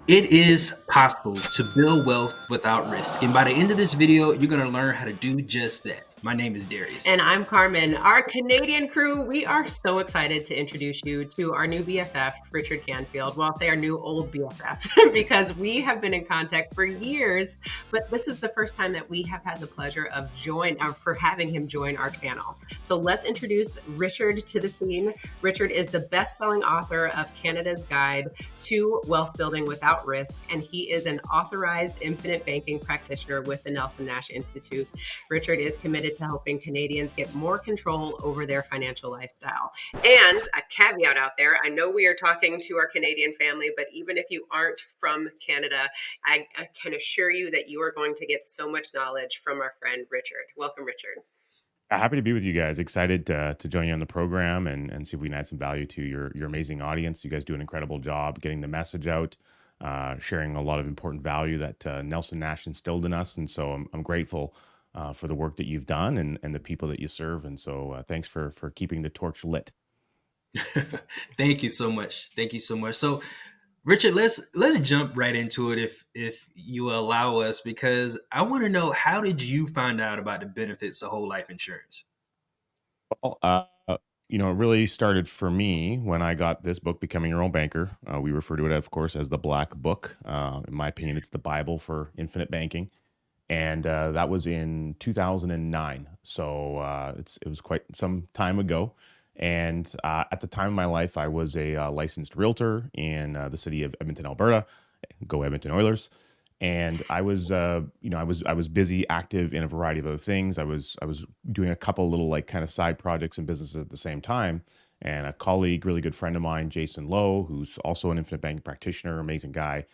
It is possible to build wealth without risk. And by the end of this video, you're going to learn how to do just that. My name is Darius. And I'm Carmen. Our Canadian crew, we are so excited to introduce you to our new BFF, Richard Canfield. Well, I'll say our new old BFF, because we have been in contact for years, but this is the first time that we have had the pleasure of having him join our channel. So let's introduce Richard to the scene. Richard is the best-selling author of Canada's Guide to Wealth Building Without Risk, and he is an authorized infinite banking practitioner with the Nelson Nash Institute. Richard is committed to helping Canadians get more control over their financial lifestyle. And a caveat out there, I know we are talking to our Canadian family, but even if you aren't from Canada, I can assure you that you are going to get so much knowledge from our friend Richard. Welcome, Richard. Happy to be with you guys. Excited to join you on the program and see if we can add some value to your amazing audience. You guys do an incredible job getting the message out, sharing a lot of important value that Nelson Nash instilled in us. And so I'm grateful for the work that you've done and the people that you serve. And so thanks for keeping the torch lit. Thank you so much. Thank you so much. So, Richard, let's jump right into it if you allow us, because I want to know, how did you find out about the benefits of whole life insurance? Well, it really started for me when I got this book, Becoming Your Own Banker. We refer to it, of course, as the Black Book. In my opinion, it's the Bible for infinite banking. And that was in 2009. So it was quite some time ago. And at the time of my life, I was a licensed realtor in the city of Edmonton, Alberta. Go Edmonton Oilers! And I was, I was busy, active in a variety of other things. I was doing a couple little like kind of side projects and businesses at the same time. And a colleague, really good friend of mine, Jason Lowe, who's also an infinite banking practitioner, amazing guy.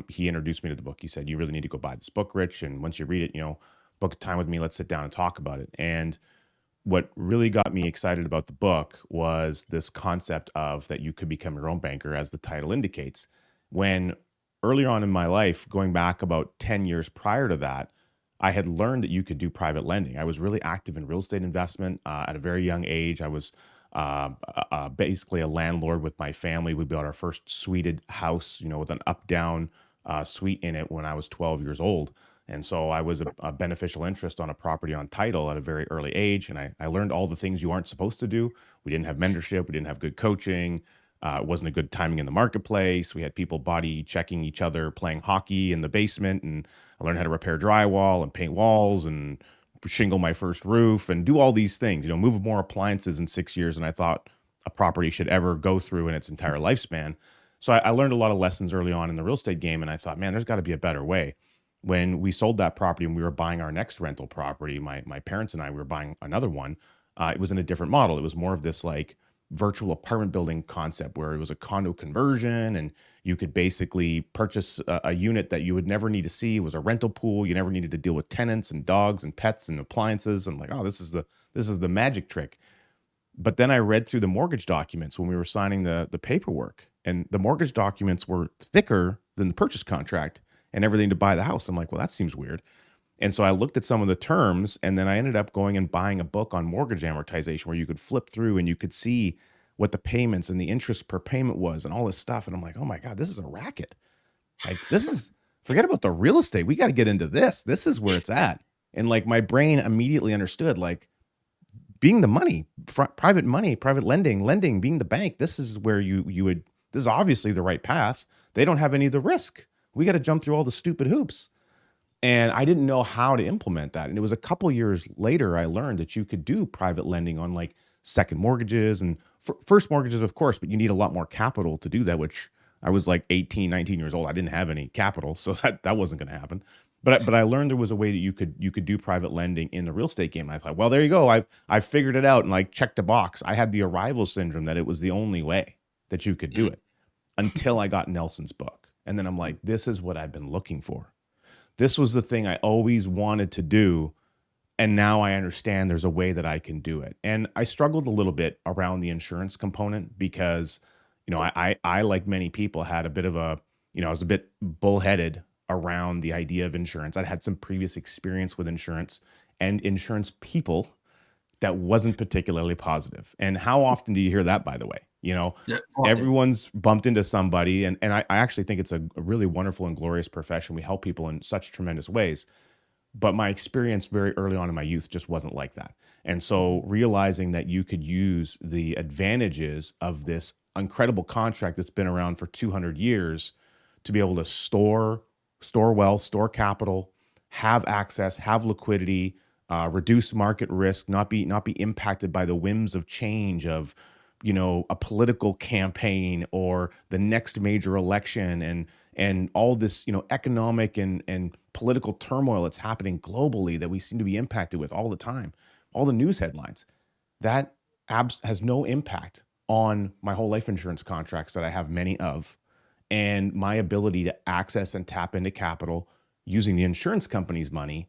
He introduced me to the book. He said, "You really need to go buy this book, Rich. And once you read it, book a time with me. Let's sit down and talk about it." And what really got me excited about the book was this concept of that you could become your own banker, as the title indicates. When earlier on in my life, going back about 10 years prior to that, I had learned that you could do private lending. I was really active in real estate investment at a very young age. I was basically a landlord with my family. We built our first suited house, with an up-down suite in it when I was 12 years old. And so I was a beneficial interest on a property on title at a very early age. And I learned all the things you aren't supposed to do. We didn't have mentorship. We didn't have good coaching. It wasn't a good timing in the marketplace. We had people body checking each other, playing hockey in the basement. And I learned how to repair drywall and paint walls and shingle my first roof and do all these things, move more appliances in 6 years than I thought a property should ever go through in its entire lifespan. So I learned a lot of lessons early on in the real estate game. And I thought, man, there's got to be a better way. When we sold that property and we were buying our next rental property, my parents and I, we were buying another one. It was in a different model. It was more of this like virtual apartment building concept where it was a condo conversion and you could basically purchase a unit that you would never need to see. It was a rental pool. You never needed to deal with tenants and dogs and pets and appliances. And like, oh, this is the magic trick. But then I read through the mortgage documents when we were signing the paperwork, and the mortgage documents were thicker than the purchase contract and everything to buy the house. I'm like, well, that seems weird. And so I looked at some of the terms, and then I ended up going and buying a book on mortgage amortization where you could flip through and you could see what the payments and the interest per payment was and all this stuff. And I'm like, oh my God, this is a racket. Like, forget about the real estate. We got to get into this. This is where it's at. And like my brain immediately understood, like, being the money, private lending, being the bank, this is where this is obviously the right path. They don't have any of the risk. We got to jump through all the stupid hoops. And I didn't know how to implement that. And it was a couple years later I learned that you could do private lending on like second mortgages and first mortgages, of course, but you need a lot more capital to do that, which I was like 18, 19 years old. I didn't have any capital, so that wasn't going to happen. But I learned there was a way that you could do private lending in the real estate game. And I thought, well, there you go. I've figured it out and like checked a box. I had the arrival syndrome that it was the only way that you could do it until I got Nelson's book. And then I'm like, this is what I've been looking for. This was the thing I always wanted to do. And now I understand there's a way that I can do it. And I struggled a little bit around the insurance component because, I like many people, had a bit of I was a bit bullheaded around the idea of insurance. I'd had some previous experience with insurance and insurance people that wasn't particularly positive. And how often do you hear that, by the way? You know, Yeah, often. everyone's bumped into somebody, and I actually think it's a really wonderful and glorious profession. We help people in such tremendous ways. But my experience very early on in my youth just wasn't like that. And so realizing that you could use the advantages of this incredible contract that's been around for 200 years to be able to store wealth, store capital, have access, have liquidity, reduce market risk, not be impacted by the whims of change of, a political campaign or the next major election, and all this, economic and political turmoil that's happening globally that we seem to be impacted with all the time, all the news headlines. That has no impact on my whole life insurance contracts that I have many of, and my ability to access and tap into capital using the insurance company's money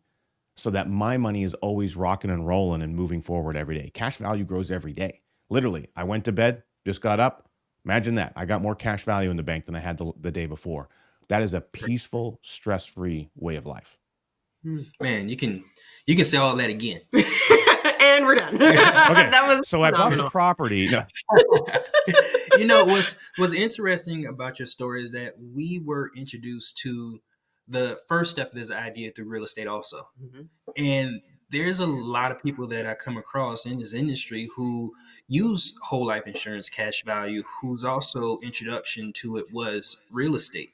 so that my money is always rocking and rolling and moving forward every day. Cash value grows every day. Literally, I went to bed, just got up. Imagine that. I got more cash value in the bank than I had the day before. That is a peaceful, stress-free way of life. Man, you can say all that again. And we're done. Okay, That was so I bought the phenomenal. property. No, What's interesting about your story is that we were introduced to the first step of this idea through real estate also. Mhm. And there's a lot of people that I come across in this industry who use whole life insurance cash value, whose also introduction to it was real estate.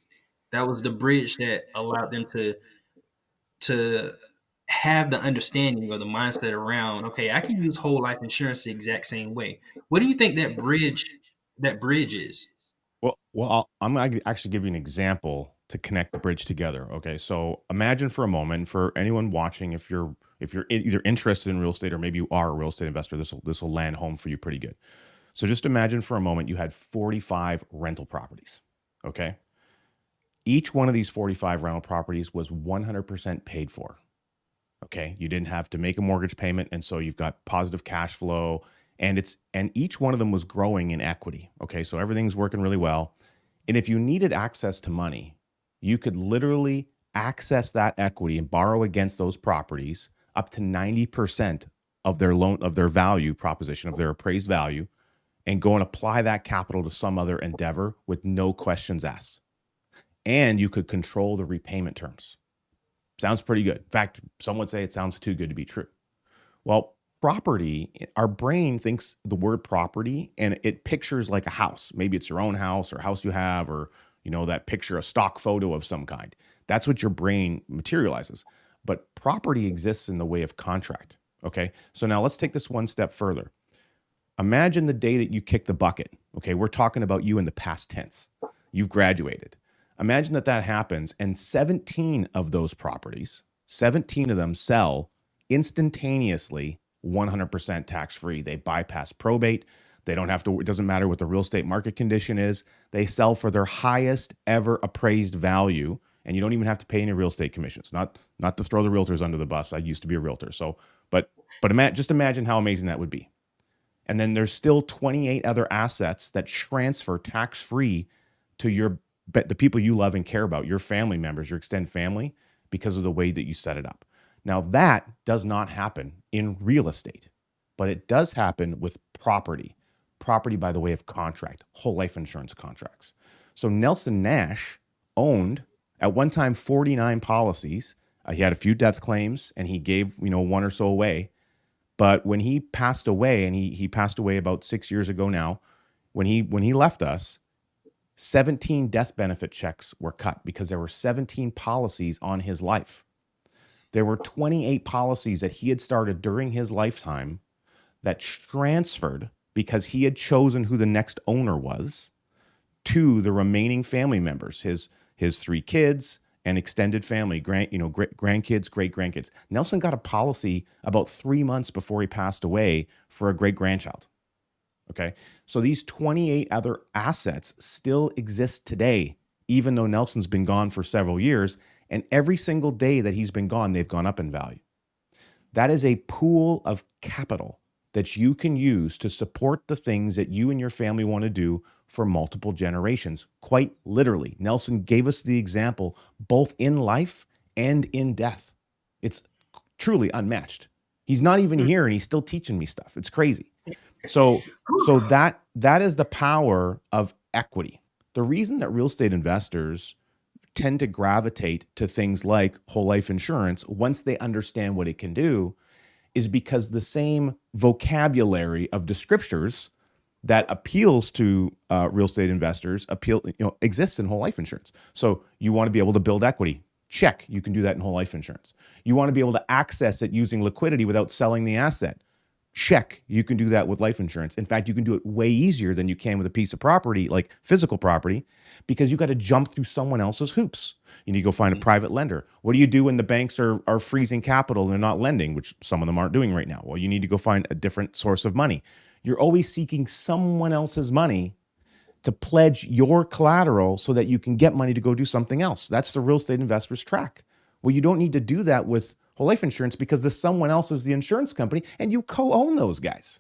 That was the bridge that allowed them to have the understanding or the mindset around, okay, I can use whole life insurance the exact same way. What do you think that bridge is? I'm going to actually give you an example to connect the bridge together. Okay, so imagine for a moment, for anyone watching, if you're either interested in real estate or maybe you are a real estate investor, this will land home for you pretty good. So just imagine for a moment you had 45 rental properties. Okay, each one of these 45 rental properties was 100% paid for. Okay, you didn't have to make a mortgage payment, and so you've got positive cash flow, and each one of them was growing in equity. Okay, so everything's working really well. And if you needed access to money, you could literally access that equity and borrow against those properties up to 90% of their value proposition, of their appraised value, and go and apply that capital to some other endeavor with no questions asked. And you could control the repayment terms. Sounds pretty good. In fact, some would say it sounds too good to be true. Well, property, our brain thinks the word property and it pictures like a house. Maybe it's your own house or house you have, or that picture, a stock photo of some kind. That's what your brain materializes. But property exists in the way of contract. Okay, so now let's take this one step further. Imagine the day that you kick the bucket. Okay, we're talking about you in the past tense. You've graduated. Imagine that happens, and 17 of those properties, 17 of them sell instantaneously, 100% tax-free. They bypass probate. They don't have to, it doesn't matter what the real estate market condition is. They sell for their highest ever appraised value, and you don't even have to pay any real estate commissions. Not to throw the realtors under the bus. I used to be a realtor. So, but just imagine how amazing that would be. And then there's still 28 other assets that transfer tax-free to the people you love and care about, your family members, your extended family, because of the way that you set it up. Now, that does not happen in real estate, but it does happen with property by the way of contract, whole life insurance contracts. So Nelson Nash owned at one time 49 policies. He had a few death claims, and he gave one or so away. But when he passed away, and he passed away about 6 years ago now, when he left us, 17 death benefit checks were cut because there were 17 policies on his life. There were 28 policies that he had started during his lifetime that transferred because he had chosen who the next owner was to the remaining family members, his 3 kids and extended family, grandkids, great-grandkids. Nelson got a policy about 3 months before he passed away for a great-grandchild. Okay, so these 28 other assets still exist today, even though Nelson's been gone for several years, and every single day that he's been gone, they've gone up in value. That is a pool of capital that you can use to support the things that you and your family want to do for multiple generations. Quite literally, Nelson gave us the example both in life and in death. It's truly unmatched. He's not even here, and he's still teaching me stuff. It's crazy. So that is the power of equity. The reason that real estate investors tend to gravitate to things like whole life insurance once they understand what it can do is because the same vocabulary of descriptors that appeals to real estate investors exists in whole life insurance. So you want to be able to build equity. Check, you can do that in whole life insurance. You want to be able to access it using liquidity without selling the asset. Check, you can do that with life insurance. In fact, you can do it way easier than you can with a piece of property, like physical property, because you got to jump through someone else's hoops. You need to go find a private lender. What do you do when the banks are freezing capital and they're not lending, which some of them aren't doing right now? Well, you need to go find a different source of money. You're always seeking someone else's money to pledge your collateral so that you can get money to go do something else. That's the real estate investor's track. Well, you don't need to do that with whole life insurance because the someone else is the insurance company and you co-own those guys.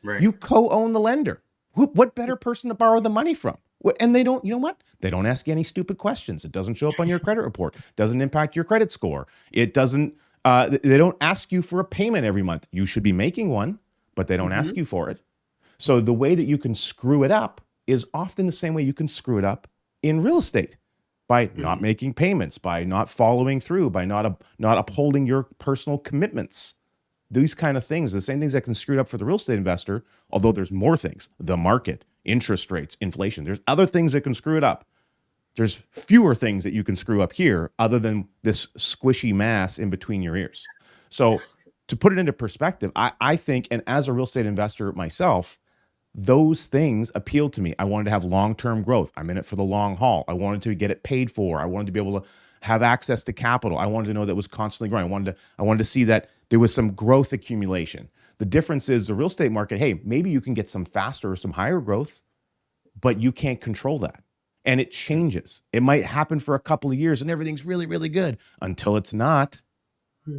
Right. You co-own the lender. What better person to borrow the money from? And they don't, you know what? They don't ask you any stupid questions. It doesn't show up on your credit report. Doesn't impact your credit score. It doesn't, they don't ask you for a payment every month. You should be making one, but they don't ask you for it. So the way that you can screw it up is often the same way you can screw it up in real estate, by not making payments, by not following through, by not upholding your personal commitments. These kind of things, the same things that can screw it up for the real estate investor, although there's more things, the market, interest rates, inflation. There's other things that can screw it up. There's fewer things that you can screw up here other than this squishy mass in between your ears. So to put it into perspective, I think, and as a real estate investor myself, those things appealed to me. I wanted to have long-term growth. I'm in it for the long haul. I wanted to get it paid for. I wanted to be able to have access to capital. I wanted to know that it was constantly growing. I wanted to see that there was some growth accumulation. The difference is the real estate market, hey, maybe you can get some faster or some higher growth, but you can't control that. And it changes. It might happen for a couple of years and everything's really, really good until it's not.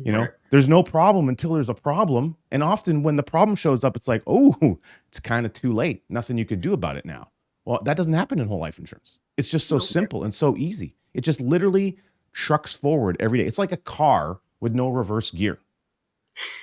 You know, there's no problem until there's a problem. And often when the problem shows up, it's like, oh, it's kind of too late. Nothing you could do about it now. Well, that doesn't happen in whole life insurance. It's just so simple and so easy. It just literally trucks forward every day. It's like a car with no reverse gear.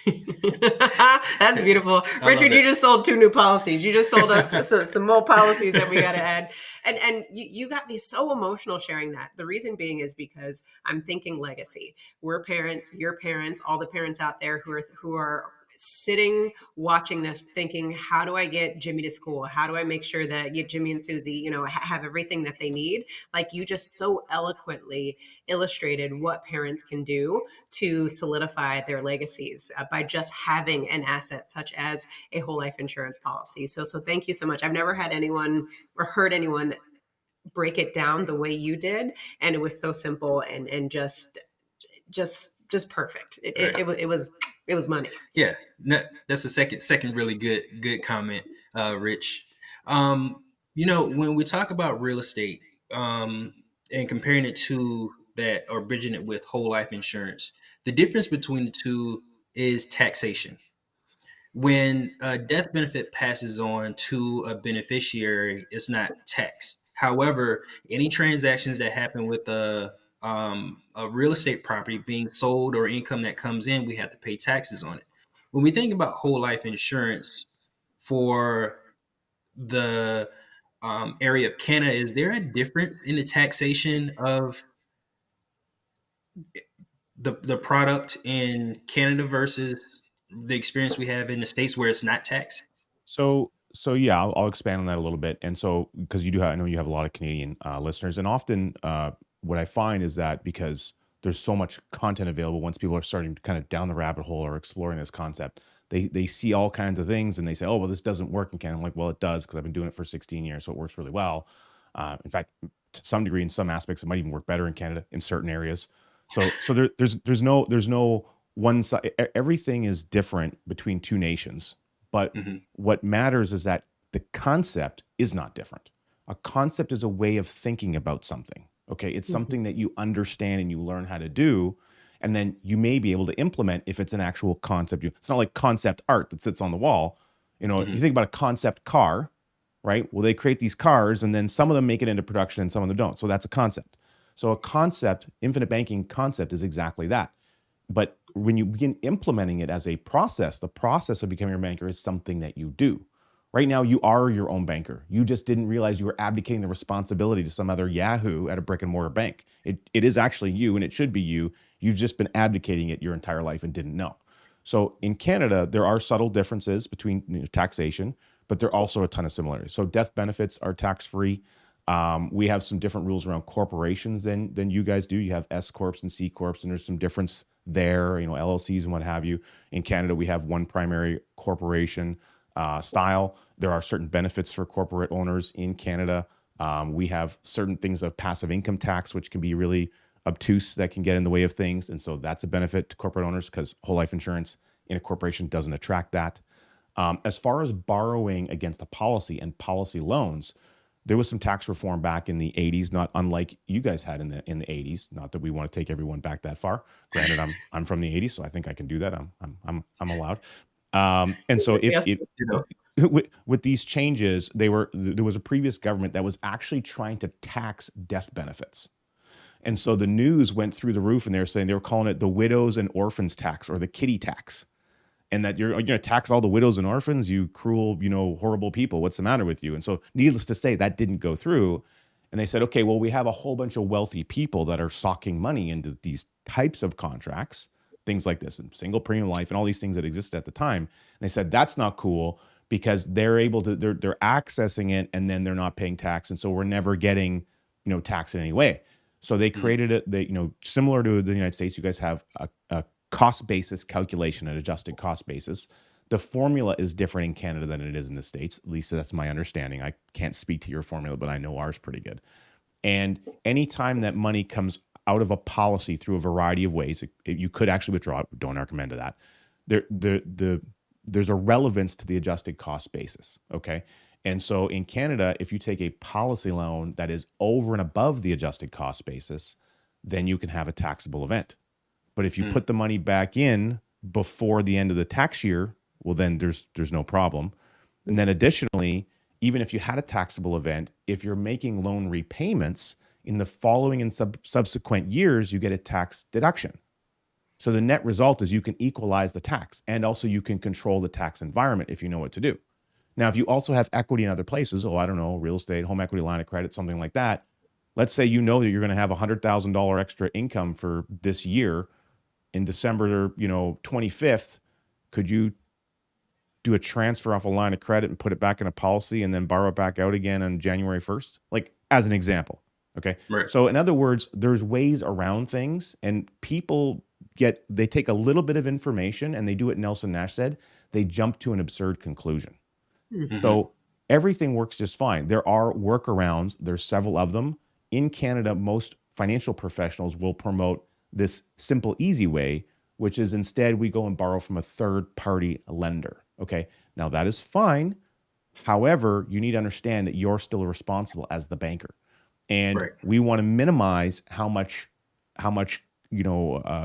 That's beautiful. Richard, you just sold 2 new policies. You just sold us some more policies that we got to add. And you got me so emotional sharing that. The reason being is because I'm thinking legacy. We're parents, your parents, all the parents out there who are sitting watching this thinking, how do I get Jimmy to school? How do I make sure that Jimmy and Susie, have everything that they need? Like you just so eloquently illustrated what parents can do to solidify their legacies by just having an asset such as a whole life insurance policy. So thank you so much. I've never had anyone or heard anyone break it down the way you did. And it was so simple and just perfect. It was money. Yeah, no, that's a second really good comment, Rich. When we talk about real estate, and comparing it to that or bridging it with whole life insurance, the difference between the two is taxation. When a death benefit passes on to a beneficiary, it's not taxed. However, any transactions that happen with a real estate property being sold or income that comes in, we have to pay taxes on it. When we think about whole life insurance for the area of Canada, is there a difference in the taxation of the product in Canada versus the experience we have in the States where it's not taxed? So yeah, I'll expand on that a little bit. And so, because I know you have a lot of Canadian listeners, and often what I find is that because there's so much content available, once people are starting to kind of down the rabbit hole or exploring this concept, they see all kinds of things and they say, oh, well, this doesn't work in Canada. I'm like, well, it does, because I've been doing it for 16 years, so it works really well. In fact, to some degree, in some aspects, it might even work better in Canada in certain areas. So there's no one side. Everything is different between two nations. But what matters is that the concept is not different. A concept is a way of thinking about something. Okay, it's something that you understand and you learn how to do, and then you may be able to implement if it's an actual concept. It's not like concept art that sits on the wall. If you think about a concept car, right? Well, they create these cars, and then some of them make it into production and some of them don't. So that's a concept. So a concept, infinite banking concept, is exactly that. But when you begin implementing it as a process, the process of becoming a banker is something that you do. Right now, you are your own banker. You just didn't realize you were abdicating the responsibility to some other Yahoo at a brick and mortar bank. It is actually you, and it should be you. You've just been abdicating it your entire life and didn't know. So in Canada, there are subtle differences between taxation, but there are also a ton of similarities. So death benefits are tax free. We have some different rules around corporations than you guys do. You have S corps and C corps, and there's some difference there. LLCs and what have you. In Canada, we have one primary corporation style. There are certain benefits for corporate owners in Canada. We have certain things of passive income tax, which can be really obtuse, that can get in the way of things. And so that's a benefit to corporate owners because whole life insurance in a corporation doesn't attract that. As far as borrowing against a policy and policy loans, there was some tax reform back in the 80s, not unlike you guys had in the 80s. Not that we want to take everyone back that far. Granted, I'm from the 80s, so I think I can do that. I'm allowed. And so if with these changes, there was a previous government that was actually trying to tax death benefits. And so the news went through the roof, and they were calling it the widows and orphans tax, or the kitty tax. And that you're going to tax all the widows and orphans, you cruel, horrible people. What's the matter with you? And so needless to say, that didn't go through. And they said, okay, well, we have a whole bunch of wealthy people that are socking money into these types of contracts, things like this, and single premium life and all these things that existed at the time. And they said, that's not cool because they're accessing it and then they're not paying tax. And so we're never getting, taxed in any way. So they created it, similar to the United States, you guys have a cost basis calculation, an adjusted cost basis. The formula is different in Canada than it is in the States. At least that's my understanding. I can't speak to your formula, but I know ours pretty good. And anytime that money comes out of a policy through a variety of ways, you could actually withdraw it. Don't recommend that. There's a relevance to the adjusted cost basis. Okay. And so in Canada, if you take a policy loan that is over and above the adjusted cost basis, then you can have a taxable event. But if you put the money back in before the end of the tax year, well, then there's no problem. And then additionally, even if you had a taxable event, if you're making loan repayments in the following and subsequent years, you get a tax deduction. So the net result is you can equalize the tax, and also you can control the tax environment if you know what to do. Now, if you also have equity in other places, real estate, home equity line of credit, something like that. Let's say that you're going to have $100,000 extra income for this year. In December, 25th, could you do a transfer off a line of credit and put it back in a policy and then borrow it back out again on January 1st? Like, as an example. Okay. Right. So in other words, there's ways around things, and people they take a little bit of information and they do what Nelson Nash said. They jump to an absurd conclusion. Mm-hmm. So everything works just fine. There are workarounds. There's several of them. In Canada, most financial professionals will promote this simple, easy way, which is instead we go and borrow from a third-party lender. Okay, now that is fine. However, you need to understand that you're still responsible as the banker, and we want to minimize how much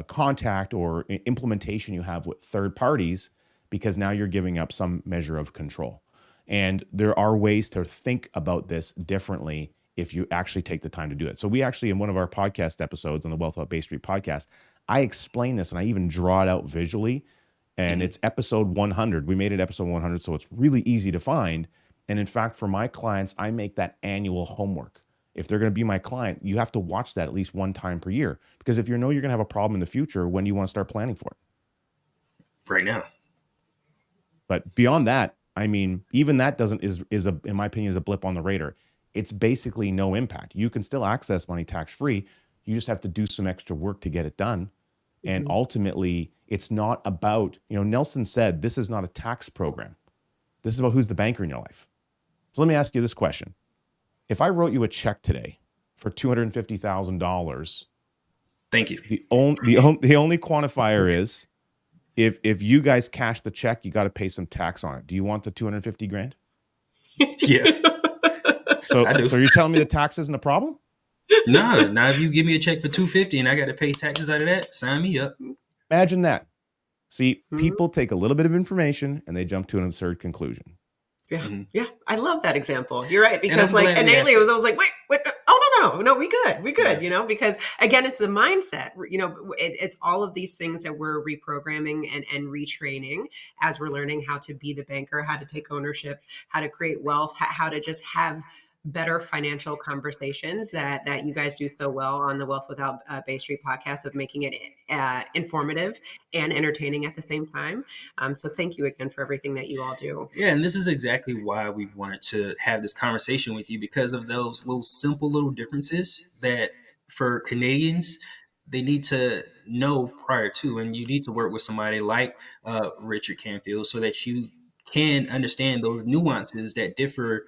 contact or implementation you have with third parties, because now you're giving up some measure of control. And there are ways to think about this differently if you actually take the time to do it. So we actually, in one of our podcast episodes on the Wealth Without Bay Street podcast, I explain this and I even draw it out visually. And it's episode 100. We made it episode 100, so it's really easy to find. And in fact, for my clients, I make that annual homework. If they're going to be my client, you have to watch that at least one time per year. Because if you're going to have a problem in the future, when do you want to start planning for it? Right now. But beyond that, I mean, even that in my opinion, is a blip on the radar. It's basically no impact. You can still access money tax-free. You just have to do some extra work to get it done. And ultimately, it's not about, Nelson said, this is not a tax program. This is about who's the banker in your life. So let me ask you this question. If I wrote you a check today for $250,000, thank you. The only quantifier is if you guys cash the check, you got to pay some tax on it. Do you want the 250 grand? Yeah. So you're telling me the tax isn't a problem? No. Now, if you give me a check for $250 and I got to pay taxes out of that, sign me up. Imagine that. See, people take a little bit of information and they jump to an absurd conclusion. Yeah. Mhm. Yeah. I love that example. You're right. And Because I'm like glad we innately asked it. I was like, wait, oh no, we good. We Yeah. good, because again, it's the mindset, it's all of these things that we're reprogramming and retraining as we're learning how to be the banker, how to take ownership, how to create wealth, how to just have better financial conversations that you guys do so well on the Wealth Without Bay Street podcast of making it informative and entertaining at the same time. So thank you again for everything that you all do. Yeah, and this is exactly why we wanted to have this conversation with you, because of those little simple little differences that for Canadians they need to know prior to, and you need to work with somebody like Richard Canfield so that you can understand those nuances that differ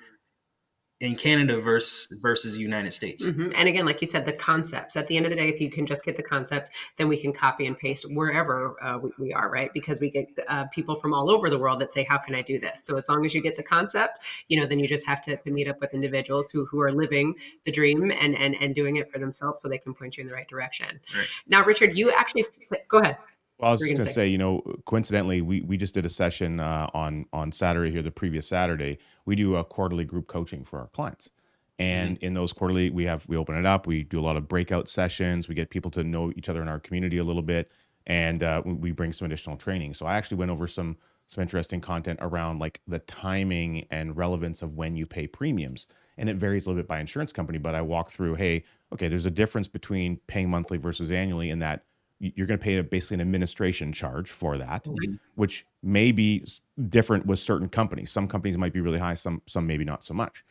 in Canada versus the United States. And again, like you said, the concepts. At the end of the day, if you can just get the concepts, then we can copy and paste wherever we are, right? Because we get people from all over the world that say, "How can I do this?" So as long as you get the concept, then you just have to meet up with individuals who are living the dream and doing it for themselves, so they can point you in the right direction. Right. Now, Richard, you actually go ahead. Well, I was What were just you going going to to say? say, coincidentally, we just did a session on Saturday here, the previous Saturday. We do a quarterly group coaching for our clients, Mhm. and in those quarterly, we open it up. We do a lot of breakout sessions. We get people to know each other in our community a little bit, and we bring some additional training. So I actually went over some interesting content around like the timing and relevance of when you pay premiums, and it varies a little bit by insurance company. But I walk through, hey, okay, there's a difference between paying monthly versus annually, in that you're going to pay basically an administration charge for that, Mhm. which may be different with certain companies. Some companies might be really high, some maybe not so much.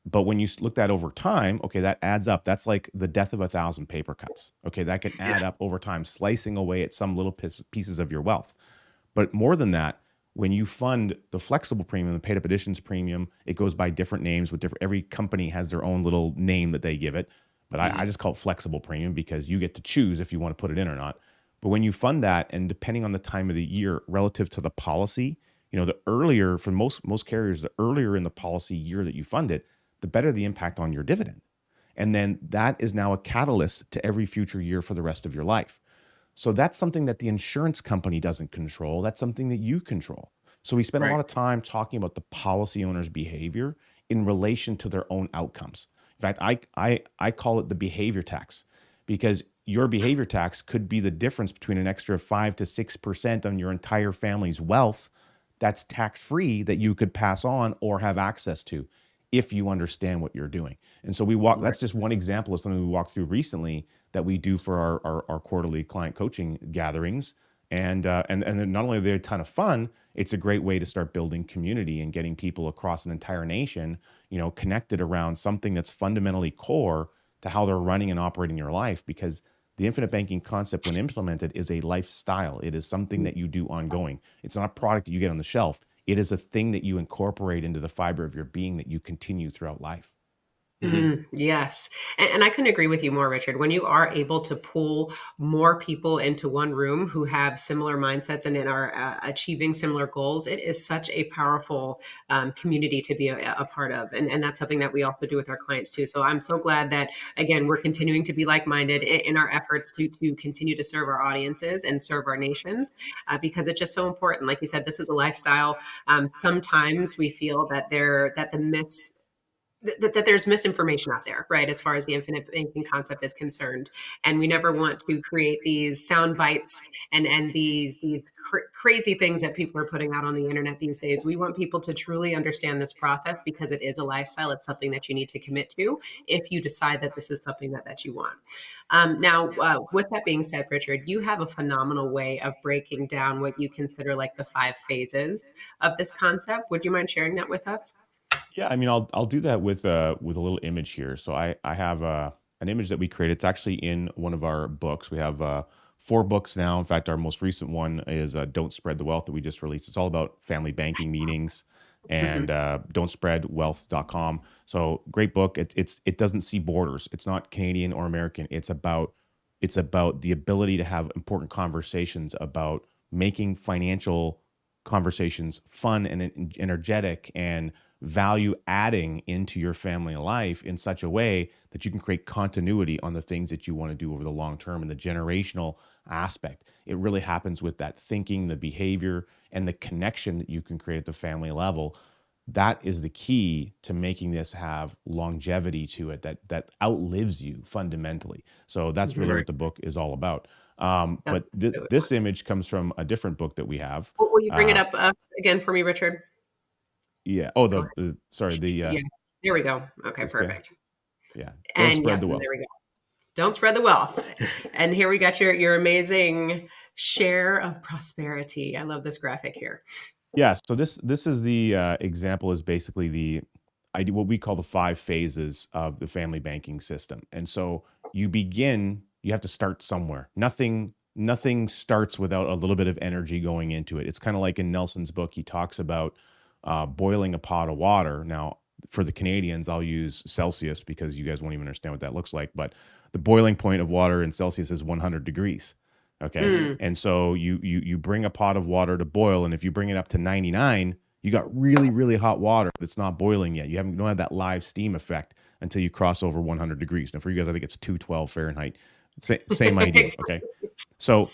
But when you look that over time, okay, that adds up. That's like the death of 1,000 paper cuts. Okay, that can Yeah. add up over time, slicing away at some little pieces of your wealth. But more than that, when you fund the flexible premium, the paid up additions premium, it goes by different names with different, every company has their own little name that they give it. But I Mhm. just call it flexible premium because you get to choose if you want to put it in or not. But when you fund that, and depending on the time of the year relative to the policy, the earlier for most carriers, the earlier in the policy year that you fund it, the better the impact on your dividend. And then that is now a catalyst to every future year for the rest of your life. So that's something that the insurance company doesn't control. That's something that you control. So we spend a Right. lot of time talking about the policy owner's behavior in relation to their own outcomes. In fact, I call it the behavior tax, because your behavior tax could be the difference between an extra 5 to 6% on your entire family's wealth that's tax free that you could pass on or have access to if you understand what you're doing. And so Right. that's just one example of something we walked through recently that we do for our quarterly client coaching gatherings. And then not only are they a ton of fun, it's a great way to start building community and getting people across an entire nation, connected around something that's fundamentally core to how they're running and operating your life. Because the infinite banking concept, when implemented, is a lifestyle. It is something that you do ongoing. It's not a product that you get on the shelf. It is a thing that you incorporate into the fiber of your being that you continue throughout life. Mhm. Yes. And I couldn't agree with you more, Richard. When you are able to pull more people into one room who have similar mindsets and are achieving similar goals, it is such a powerful community to be a part of. And that's something that we also do with our clients too. So I'm so glad that, again, we're continuing to be like minded in our efforts to continue to serve our audiences and serve our nations because it's just so important. Like you said, this is a lifestyle. Sometimes we feel that the myths that there's misinformation out there, right, as far as the infinite banking concept is concerned, and we never want to create these sound bites and these crazy things that people are putting out on the internet these days. We want people to truly understand this process because it is a lifestyle. It's something that you need to commit to if you decide that this is something that you want. Now, with that being said, Richard, you have a phenomenal way of breaking down what you consider like the 5 phases of this concept. Would you mind sharing that with us? Yeah, I mean, I'll do that with a little image here. So I have an image that we created. It's actually in one of our books. We have 4 books now. In fact, our most recent one is "Don't Spread the Wealth" that we just released. It's all about family banking meetings and Mhm. don'tspreadwealth.com. So great book. It doesn't see borders. It's not Canadian or American. It's about the ability to have important conversations about making financial conversations fun and energetic and value adding into your family life in such a way that you can create continuity on the things that you want to do over the long term and the generational aspect. It really happens with that thinking, the behavior, and the connection that you can create at the family level. that is the key to making this have longevity to it that outlives you fundamentally. So that's really Right. what the book is all about. That's But exactly what we this want. image comes from a different book that we have. Will you bring it Uh, up again for me, Richard? yeah. Oh, Go ahead. sorry. Yeah. There we go. Okay, This guy. perfect. Yeah. Don't And spread yep, the and there wealth. we go. Don't spread the wealth. And here we got your amazing share of prosperity. I love this graphic here. Yeah, so this is the example is basically the I do what we call the 5 phases of the family banking system. And so you have to start somewhere. Nothing starts without a little bit of energy going into it. It's kind of like in Nelson's book, he talks about boiling a pot of water. Now, for the Canadians, I'll use Celsius because you guys won't even understand what that looks like. But the boiling point of water in Celsius is 100 degrees. Okay. Mm. And so you bring a pot of water to boil, and if you bring it up to 99, you got really, really hot water, but it's not boiling yet. You don't have that live steam effect until you cross over 100 degrees. Now, for you guys, I think it's 212 Fahrenheit. Same idea. Okay. So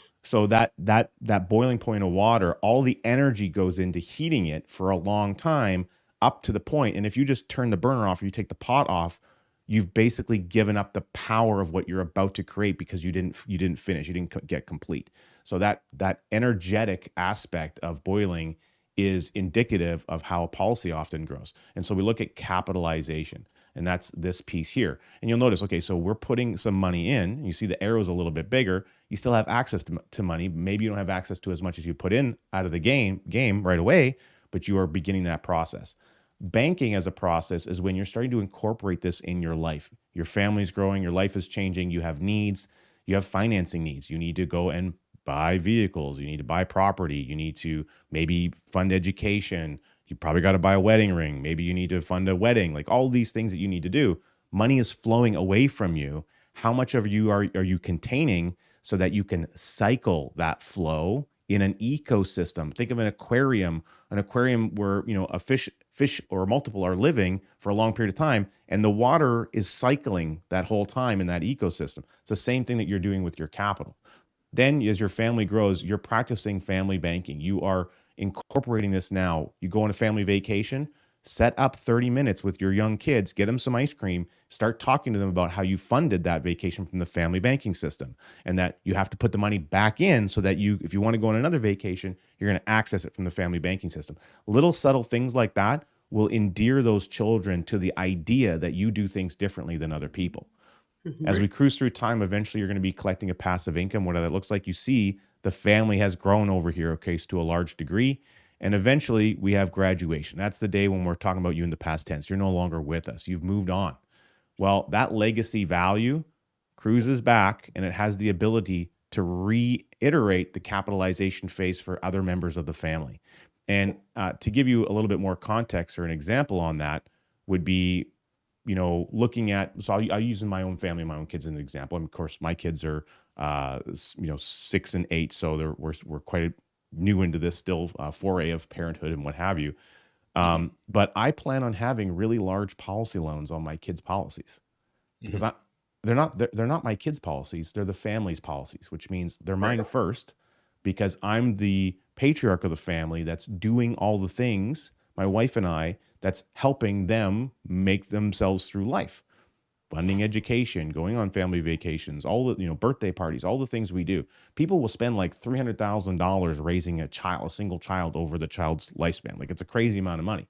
that boiling point of water, all the energy goes into heating it for a long time up to the point. And if you just turn the burner off or you take the pot off, you've basically given up the power of what you're about to create because you didn't finish, you didn't get complete. So that energetic aspect of boiling is indicative of how a policy often grows. And so we look at capitalization, and that's this piece here. And you'll notice, okay, so we're putting some money in. You see the arrow's a little bit bigger. You still have access to money. Maybe you don't have access to as much as you put in out of the game right away, but you are beginning that process. Banking as a process is when you're starting to incorporate this in your life. Your family's growing, your life is changing, you have needs, you have financing needs. You need to go and buy vehicles, you need to buy property, you need to maybe fund education, you probably got to buy a wedding ring, maybe you need to fund a wedding, like all these things that you need to do. Money is flowing away from you. How much of you are you containing so that you can cycle that flow in an ecosystem? Think of an aquarium where a fish or multiple are living for a long period of time, and the water is cycling that whole time in that ecosystem. It's the same thing that you're doing with your capital. Then as your family grows, you're practicing family banking. You are incorporating this now. You go on a family vacation, set up 30 minutes with your young kids, get them some ice cream, start talking to them about how you funded that vacation from the family banking system, and that you have to put the money back in so that if you want to go on another vacation, you're going to access it from the family banking system. Little subtle things like that will endear those children to the idea that you do things differently than other people. As we Right. cruise through time, eventually you're going to be collecting a passive income. What that looks like, you see the family has grown over here, okay, to a large degree. And eventually we have graduation. That's the day when we're talking about you in the past tense. You're no longer with us. You've moved on. Well, that legacy value cruises back, and it has the ability to reiterate the capitalization phase for other members of the family. And to give you a little bit more context or an example on that would be, looking at, so I'll use in my own family, my own kids as an example. And of course, my kids are, 6 and 8. So we're quite new into this still foray of parenthood and what have you. Hmm. But I plan on having really large policy loans on my kids' policies because Hmm. they're not my kids' policies. They're the family's policies, which means they're Right. mine first because I'm the patriarch of the family that's doing all the things, my wife and I, that's helping them make themselves through life, funding education, going on family vacations, all the, birthday parties, all the things we do. People will spend like $300,000 raising a single child over the child's lifespan. Like, it's a crazy amount of money.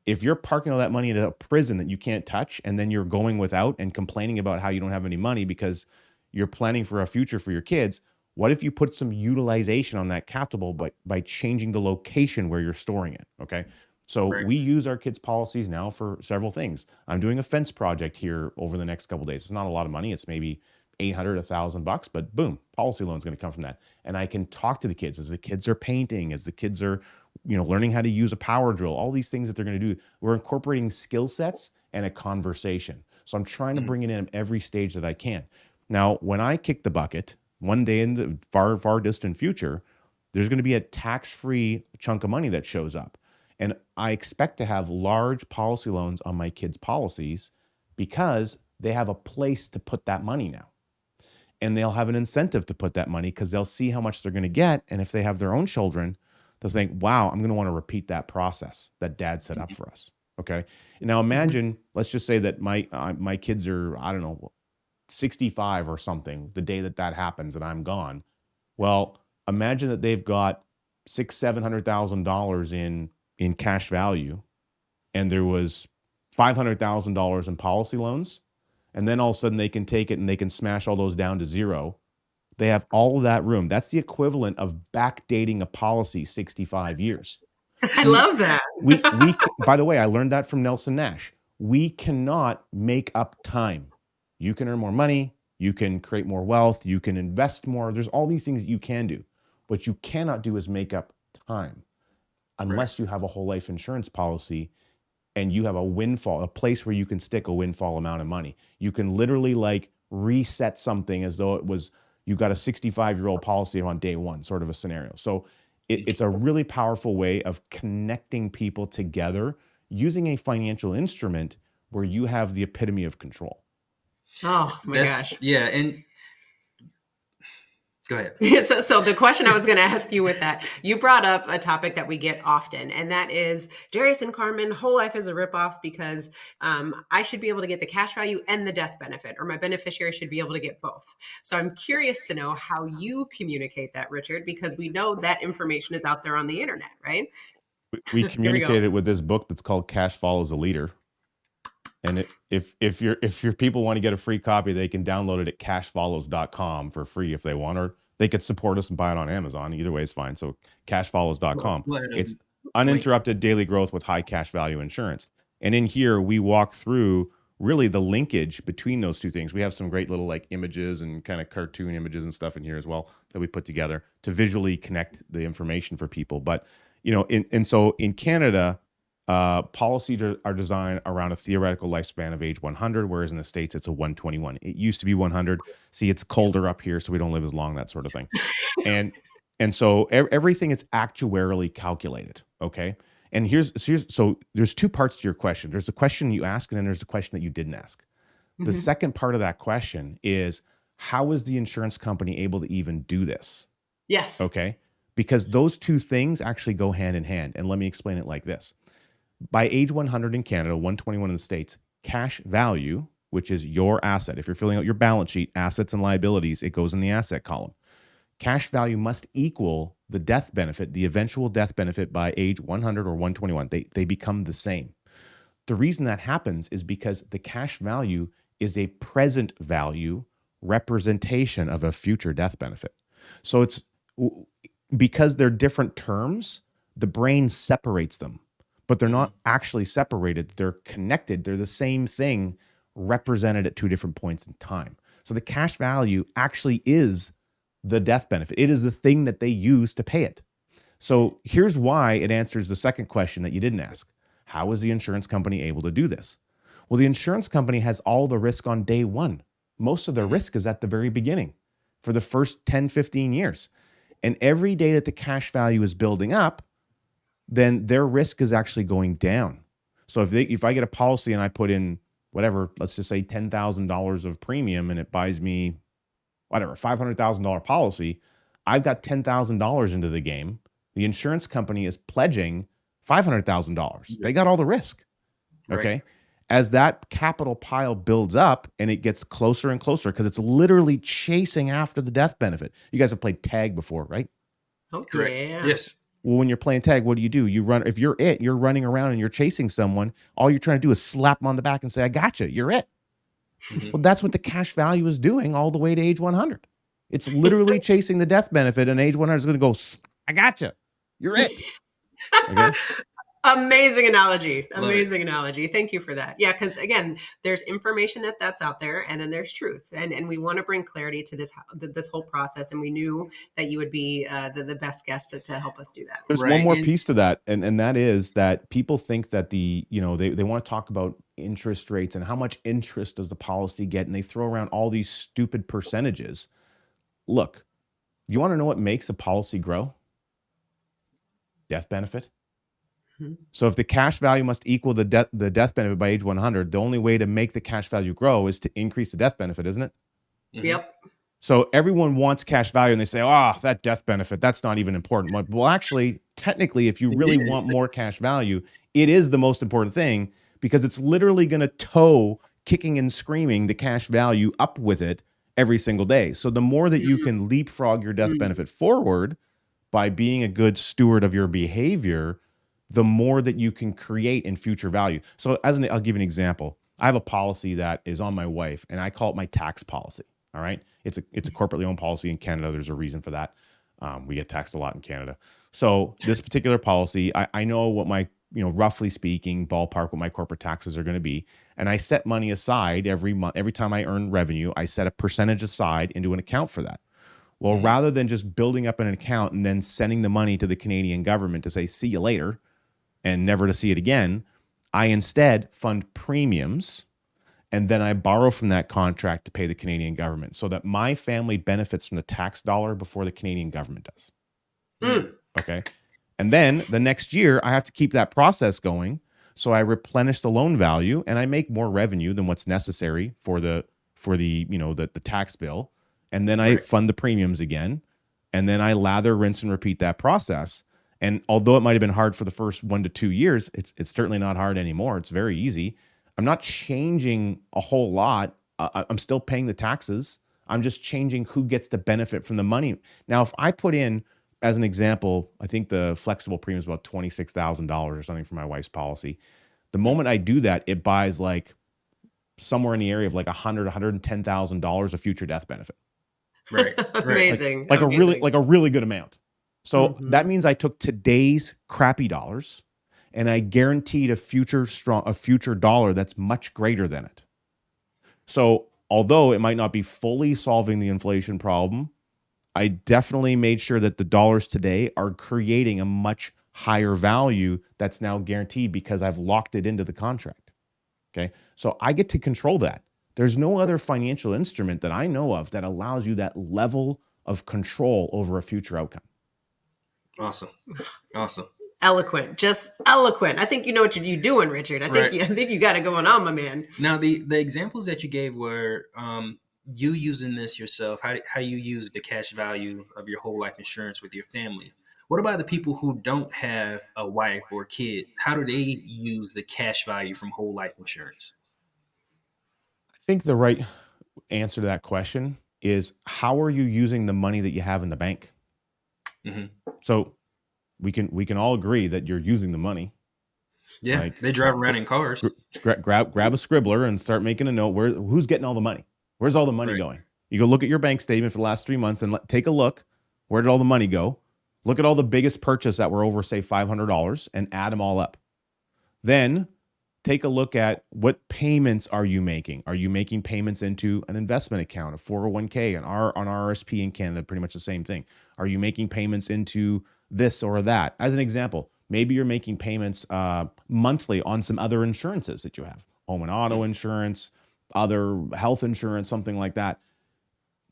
If you're parking all that money in a prison that you can't touch, and then you're going without and complaining about how you don't have any money because you're planning for a future for your kids, what if you put some utilization on that capital by changing the location where you're storing it? Okay. So Right. we use our kids' policies now for several things. I'm doing a fence project here over the next couple of days. It's not a lot of money. It's maybe 800, $1,000, but boom, policy loan is going to come from that. And I can talk to the kids as the kids are painting, as the kids are learning how to use a power drill, all these things that they're going to do. We're incorporating skill sets and a conversation. So I'm trying to Hmm. bring it in at every stage that I can. Now, when I kick the bucket, one day in the far, far distant future, there's going to be a tax-free chunk of money that shows up. And I expect to have large policy loans on my kids' policies because they have a place to put that money now. And they'll have an incentive to put that money because they'll see how much they're going to get. And if they have their own children, they'll think, wow, I'm going to want to repeat that process that dad set up for us. Okay. And now imagine, let's just say that my kids are, I don't know, 65 or something the day that happens and I'm gone. Well, imagine that they've got $700,000 in cash value, and there was $500,000 in policy loans, and then all of a sudden they can take it and they can smash all those down to zero. They have all of that room. That's the equivalent of backdating a policy 65 years. I love that. By the way, I learned that from Nelson Nash. We cannot make up time. You can earn more money, you can create more wealth, you can invest more. There's all these things that you can do. What you cannot do is make up time unless you have a whole life insurance policy and you have a windfall, a place where you can stick a windfall amount of money. You can literally like reset something as though it was, you got a 65-year-old policy on day one, sort of a scenario. So it's a really powerful way of connecting people together using a financial instrument where you have the epitome of control. Oh my gosh. Yeah. And go ahead. So the question I was going to ask you with that, you brought up a topic that we get often, and that is, Darius and Carmen, whole life is a ripoff because I should be able to get the cash value and the death benefit, or my beneficiary should be able to get both. So I'm curious to know how you communicate that, Richard, because we know that information is out there on the internet, right? We communicated with this book that's called Cash Follows a Leader. And if your people want to get a free copy, they can download it at cashfollows.com for free if they want, or they could support us and buy it on Amazon. Either way is fine. So cashfollows.com. It's uninterrupted daily growth with high cash value insurance. And in here, we walk through really the linkage between those two things. We have some great little like images and kind of cartoon images and stuff in here as well that we put together to visually connect the information for people. But, you know, so in Canada, policies are designed around a theoretical lifespan of age 100, whereas in the States, it's a 121. It used to be 100. See, it's colder up here, so we don't live as long, that sort of thing. And so everything is actuarially calculated, okay? And so there's two parts to your question. There's the question you ask, and then there's the question that you didn't ask. The second part of that question is, how is the insurance company able to even do this? Yes. Okay? Because those two things actually go hand in hand. And let me explain it like this. By age 100 in Canada, 121 in the States, cash value, which is your asset. If you're filling out your balance sheet, assets and liabilities, it goes in the asset column. Cash value must equal the death benefit, the eventual death benefit by age 100 or 121. They become the same. The reason that happens is because the cash value is a present value representation of a future death benefit. So it's because they're different terms, the brain separates them. But they're not actually separated. They're connected. They're the same thing represented at two different points in time. So the cash value actually is the death benefit. It is the thing that they use to pay it. So here's why it answers the second question that you didn't ask. How is the insurance company able to do this? Well, the insurance company has all the risk on day one. Most of their risk is at the very beginning for the first 10, 15 years. And every day that the cash value is building up, then their risk is actually going down. So if I get a policy and I put in whatever, let's just say $10,000 of premium and it buys me whatever, $500,000 policy, I've got $10,000 into the game. The insurance company is pledging $500,000. They got all the risk. Okay. Right. As that capital pile builds up and it gets closer and closer, because it's literally chasing after the death benefit. You guys have played tag before, right? Oh, yeah. Yes. Well, when you're playing tag, what do? You run. If you're running around and you're chasing someone, all you're trying to do is slap them on the back and say, I got you. You're it. Well, that's what the cash value is doing all the way to age 100. It's literally chasing the death benefit, and age 100 is going to go, I got you. You're it. Okay? Amazing analogy. Amazing analogy. Thank you for that. Yeah, because again, there's information that's out there, and then there's truth, and we want to bring clarity to this whole process. And we knew that you would be the best guest to help us do that. There's one more piece to that, and that is that people think that they want to talk about interest rates and how much interest does the policy get, and they throw around all these stupid percentages. Look, you want to know what makes a policy grow? Death benefit. So if the cash value must equal the death benefit by age 100, the only way to make the cash value grow is to increase the death benefit, isn't it? Yep. So everyone wants cash value and they say, oh, that death benefit, that's not even important. Well, actually, technically, if you really Yeah. want more cash value, it is the most important thing because it's literally going to tow kicking and screaming the cash value up with it every single day. So the more that you can leapfrog your death Mm. benefit forward by being a good steward of your behavior, the more that you can create in future value. So I'll give you an example. I have a policy that is on my wife and I call it my tax policy. All right. It's a corporately owned policy in Canada. There's a reason for that. We get taxed a lot in Canada. So this particular policy, I know what my, roughly speaking, ballpark, what my corporate taxes are going to be. And I set money aside every month. Every time I earn revenue, I set a percentage aside into an account for that. Well, Mhm. rather than just building up an account and then sending the money to the Canadian government to say, see you later, and never to see it again, I instead fund premiums and then I borrow from that contract to pay the Canadian government so that my family benefits from the tax dollar before the Canadian government does. Mm. Okay. And then the next year, I have to keep that process going. So I replenish the loan value and I make more revenue than what's necessary for the tax bill. And then I Right. fund the premiums again. And then I lather, rinse, and repeat that process. And although it might have been hard for the first 1 to 2 years, it's certainly not hard anymore. It's very easy. I'm not changing a whole lot. I'm still paying the taxes. I'm just changing who gets to benefit from the money. Now, if I put in, as an example, I think the flexible premium is about $26,000 or something for my wife's policy. The moment I do that, it buys like somewhere in the area of like $110,000 of future death benefit. Right. Right. Like Amazing. like a really Amazing. like a really good amount. So that Mhm. means I took today's crappy dollars and I guaranteed a future dollar that's much greater than it. So although it might not be fully solving the inflation problem, I definitely made sure that the dollars today are creating a much higher value that's now guaranteed because I've locked it into the contract. Okay. So I get to control that. There's no other financial instrument that I know of that allows you that level of control over a future outcome. Awesome. Awesome. Eloquent, just eloquent. I think you know what you're doing, Richard. Right. I think you got it going on, my man. Now, the examples that you gave were you using this yourself. How you use the cash value of your whole life insurance with your family. What about the people who don't have a wife or kid? How do they use the cash value from whole life insurance? I think the right answer to that question is how are you using the money that you have in the bank? Hmm. So we can all agree that you're using the money. Yeah, Like they drive around in cars. grab a scribbler and start making a note who's getting all the money. Where's all the money Right. going? You go look at your bank statement for the last 3 months and take a look. Where did all the money go? Look at all the biggest purchase that were over, say, $500 and add them all up. Then take a look at what payments are you making? Are you making payments into an investment account, a 401k, on RSP in Canada, pretty much the same thing. Are you making payments into this or that? As an example, maybe you're making payments monthly on some other insurances that you have, home and auto insurance, other health insurance, something like that.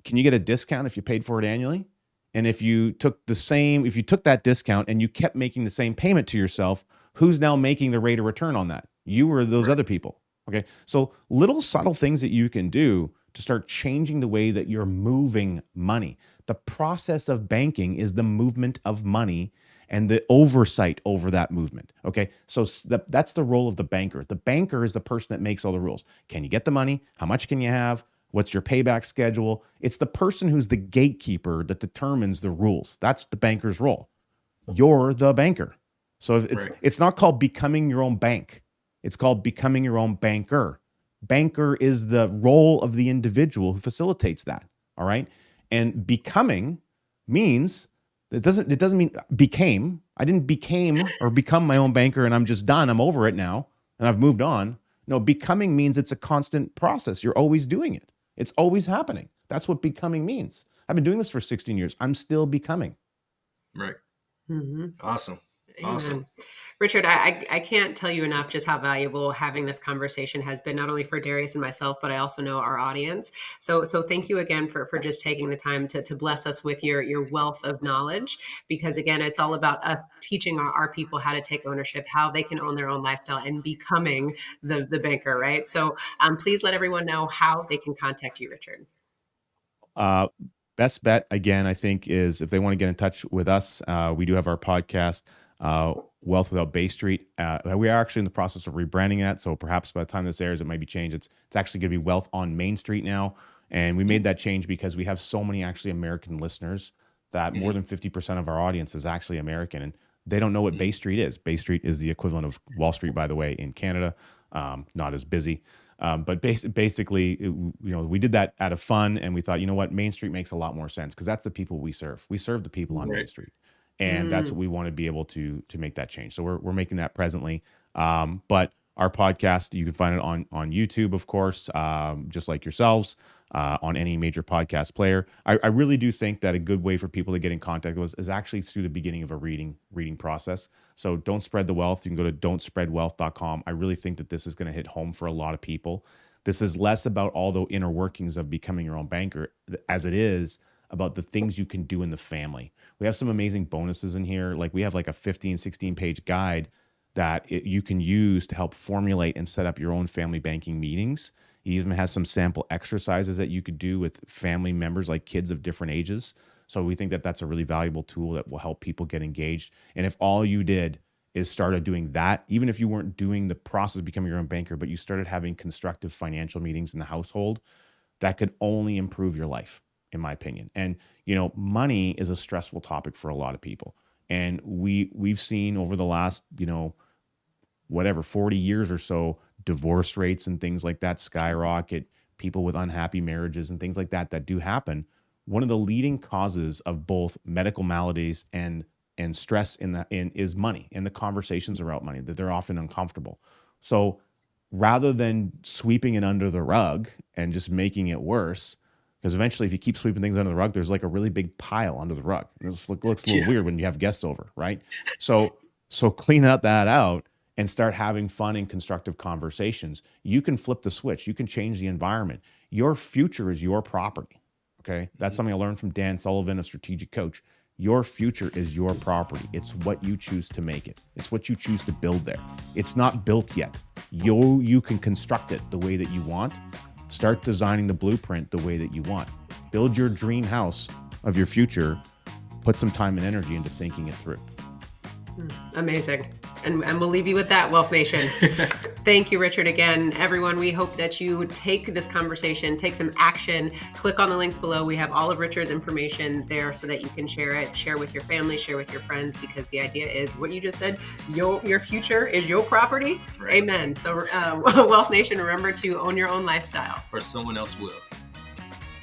Can you get a discount if you paid for it annually? And if you took that discount and you kept making the same payment to yourself, who's now making the rate of return on that? You or those Right. other people? Okay. So little subtle things that you can do to start changing the way that you're moving money. The process of banking is the movement of money and the oversight over that movement. Okay. So that's the role of the banker. The banker is the person that makes all the rules. Can you get the money? How much can you have? What's your payback schedule? It's the person who's the gatekeeper that determines the rules. That's the banker's role. You're the banker. So if it's Right. it's not called becoming your own bank. It's called becoming your own banker. Banker is the role of the individual who facilitates that. All right. And becoming means it doesn't mean became. I didn't become my own banker and I'm just done. I'm over it now and I've moved on. No, becoming means it's a constant process. You're always doing it. It's always happening. That's what becoming means. I've been doing this for 16 years. I'm still becoming. Right. Hmm. Awesome. Awesome. Amen. Richard, I can't tell you enough just how valuable having this conversation has been, not only for Darius and myself, but I also know our audience. So thank you again for just taking the time to bless us with your wealth of knowledge, because again, it's all about us teaching our people how to take ownership, how they can own their own lifestyle and becoming the banker, right? So please let everyone know how they can contact you, Richard. Best bet, again, I think, is if they want to get in touch with us, we do have our podcast, Wealth Without Bay Street. We are actually in the process of rebranding that. So perhaps by the time this airs, it might be changed. It's actually going to be Wealth on Main Street now. And we made that change because we have so many actually American listeners that more than 50% of our audience is actually American. And they don't know what Bay Street is. Bay Street is the equivalent of Wall Street, by the way, in Canada. Not as busy. But basically, we did that out of fun, and we thought, you know what, Main Street makes a lot more sense because that's the people we serve. We serve the people on Main Right. Street, and that's what we want to be able to make that change. So we're making that presently. But our podcast, you can find it on YouTube, of course, just like yourselves, on any major podcast player. I really do think that a good way for people to get in contact with us is actually through the beginning of a reading process. So Don't Spread the Wealth. You can go to don'tspreadwealth.com. I really think that this is going to hit home for a lot of people. This is less about all the inner workings of becoming your own banker as it is about the things you can do in the family. We have some amazing bonuses in here. Like we have like a 15, 16 page guide that you can use to help formulate and set up your own family banking meetings. He even has some sample exercises that you could do with family members, like kids of different ages. So we think that that's a really valuable tool that will help people get engaged. And if all you did is started doing that, even if you weren't doing the process of becoming your own banker, but you started having constructive financial meetings in the household, that could only improve your life, in my opinion. And, money is a stressful topic for a lot of people. And we've seen over the last, 40 years or so, divorce rates and things like that skyrocket, people with unhappy marriages and things like that do happen. One of the leading causes of both medical maladies and stress is money, and the conversations around money, that they're often uncomfortable. So rather than sweeping it under the rug and just making it worse, because eventually if you keep sweeping things under the rug, there's like a really big pile under the rug. And this looks a little weird when you have guests over, right? So clean that out and start having fun and constructive conversations. You can flip the switch. You can change the environment. Your future is your property. Okay. That's something I learned from Dan Sullivan, a strategic coach. Your future is your property. It's what you choose to make it. It's what you choose to build there. It's not built yet. You can construct it the way that you want. Start designing the blueprint the way that you want. Build your dream house of your future. Put some time and energy into thinking it through. Amazing. And we'll leave you with that, Wealth Nation. Thank you, Richard, again. Everyone, we hope that you take this conversation, take some action, click on the links below. We have all of Richard's information there so that you can share it, share with your family, share with your friends, because the idea is what you just said, your future is your property. Right. Amen. So Wealth Nation, remember to own your own lifestyle. Or someone else will.